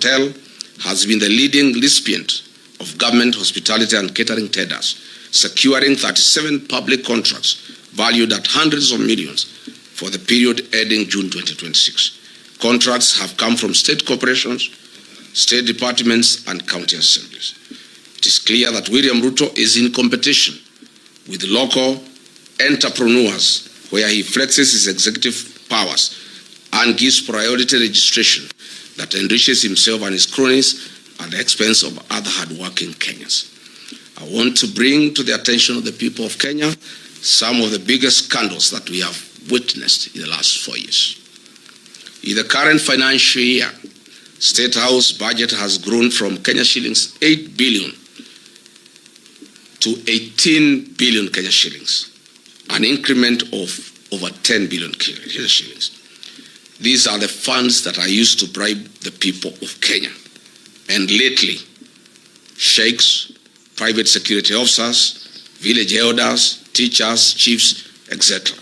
Hotel has been the leading recipient of government hospitality and catering tenders, securing 37 public contracts valued at hundreds of millions for the period ending June 2026. Contracts have come from state corporations, state departments, and county assemblies. It is clear that William Ruto is in competition with local entrepreneurs, where he flexes his executive powers and gives priority registration that enriches himself and his cronies at the expense of other hardworking Kenyans. I want to bring to the attention of the people of Kenya some of the biggest scandals that we have witnessed in the last 4 years. In the current financial year, State House budget has grown from Kenya shillings 8 billion to 18 billion Kenya shillings, an increment of over 10 billion Kenya shillings. These are the funds that are used to bribe the people of Kenya. And lately, sheikhs, private security officers, village elders, teachers, chiefs, etc.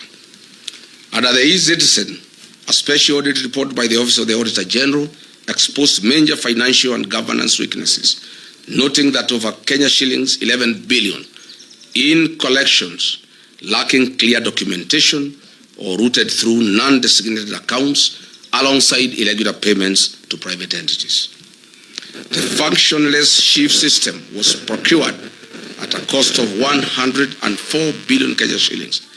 Under the e-Citizen, a special audit report by the Office of the Auditor General exposed major financial and governance weaknesses, noting that over Kenya shillings 11 billion in collections lacking clear documentation or routed through non-designated accounts alongside irregular payments to private entities. The functionless chief system was procured at a cost of 104 billion Kenya shillings,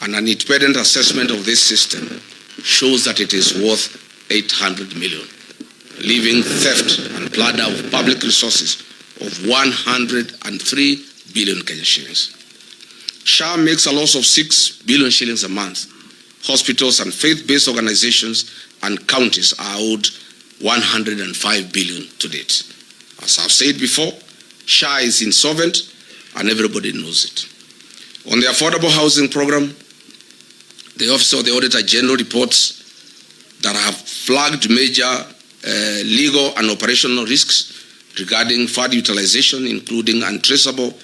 and an independent assessment of this system shows that it is worth 800 million, leaving theft and plunder of public resources of 103 billion Kenya shillings. SHA makes a loss of 6 billion shillings a month. Hospitals and faith-based organizations and counties are owed 105 billion to date. As I've said before, SHA is insolvent and everybody knows it. On the affordable housing program, the Office of the Auditor General reports that have flagged major legal and operational risks regarding fund utilization, including untraceable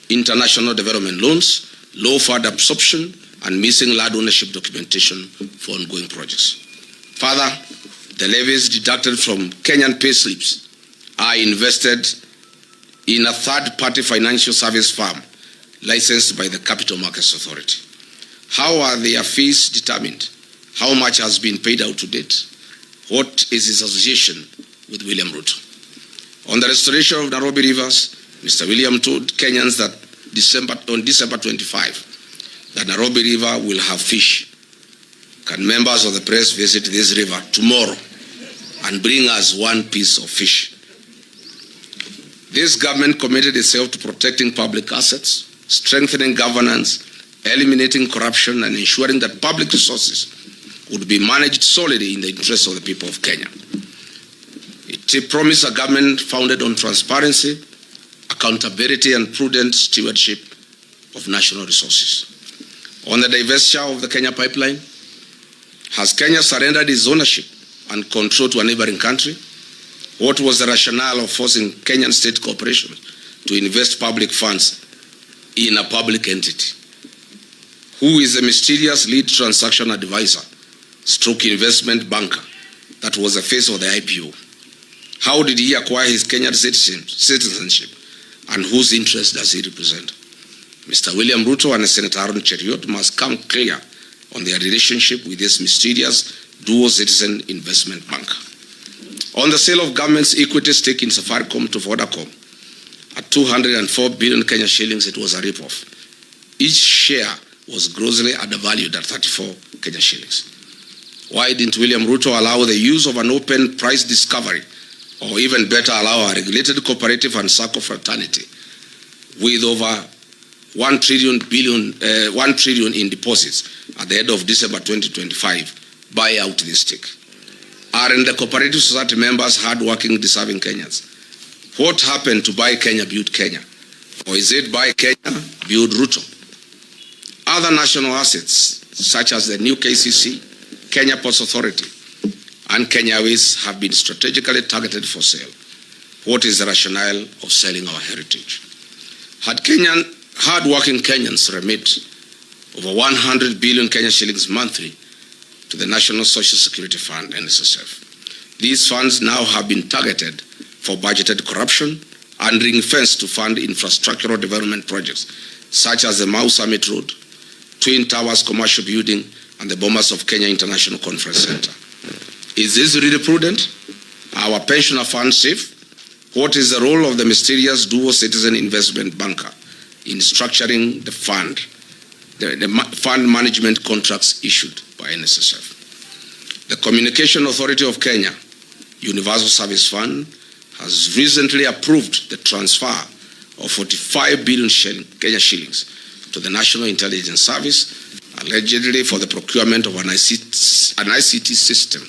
international development loans, low fund absorption, and missing land ownership documentation for ongoing projects. Further, the levies deducted from Kenyan pay slips are invested in a third-party financial service firm licensed by the Capital Markets Authority. How are their fees determined? How much has been paid out to date? What is his association with William Ruto? On the restoration of Nairobi rivers, Mr. William told Kenyans that on December 25, that Nairobi River will have fish. Can members of the press visit this river tomorrow and bring us one piece of fish? This government committed itself to protecting public assets, strengthening governance, eliminating corruption, and ensuring that public resources would be managed solely in the interest of the people of Kenya. It promised a government founded on transparency, accountability, and prudent stewardship of national resources. On the divestiture of the Kenya pipeline, has Kenya surrendered its ownership and control to a neighboring country? What was the rationale of forcing Kenyan state corporations to invest public funds in a public entity? Who is the mysterious lead transaction advisor, stroke investment banker that was the face of the IPO? How did he acquire his Kenyan citizenship, and whose interest does he represent? Mr. William Ruto and Senator Aaron Cheriot must come clear on their relationship with this mysterious dual citizen investment banker. On the sale of government's equity stake in Safaricom to Vodacom at 204 billion Kenya shillings, it was a rip-off. Each share was grossly undervalued at 34 Kenya shillings. Why didn't William Ruto allow the use of an open price discovery, or even better, allow a regulated cooperative and SACCO fraternity with over 1 trillion in deposits at the end of December 2025 buy out this stake? Aren't the cooperative society members hardworking, deserving Kenyans? What happened to Buy Kenya, Build Kenya? Or is it Buy Kenya, Build Ruto? Other national assets, such as the new KCC, Kenya Ports Authority, and Kenya Airways, have been strategically targeted for sale. What is the rationale of selling our heritage? Had hard-working Kenyans remit over 100 billion Kenya shillings monthly to the National Social Security Fund, NSSF, These funds now have been targeted for budgeted corruption and ring-fenced to fund infrastructural development projects such as the Mau Summit Road, Twin Towers Commercial Building, and the Bomas of Kenya International Conference Center. Is this really prudent? Are our pensioner funds safe? What is the role of the mysterious dual citizen investment banker in structuring the fund management contracts issued by NSSF? The Communication Authority of Kenya, Universal Service Fund, has recently approved the transfer of 45 billion Kenya shillings to the National Intelligence Service, allegedly for the procurement of an ICT system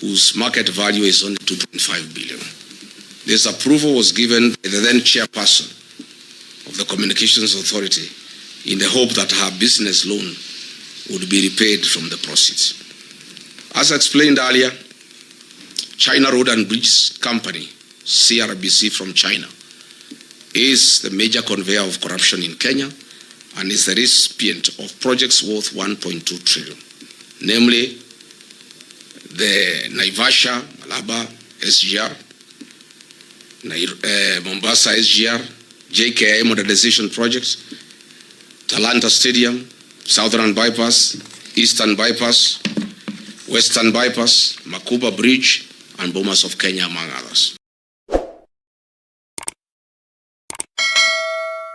whose market value is only 2.5 billion. This approval was given by the then chairperson of the Communications Authority in the hope that her business loan would be repaid from the proceeds. As explained earlier, China Road and Bridge Company, CRBC from China, is the major conveyor of corruption in Kenya and is the recipient of projects worth 1.2 trillion, namely the Naivasha, Malaba, SGR, Mombasa SGR, JKI modernization projects, Talanta Stadium, Southern Bypass, Eastern Bypass, Western Bypass, Makuba Bridge, and Bomas of Kenya, among others.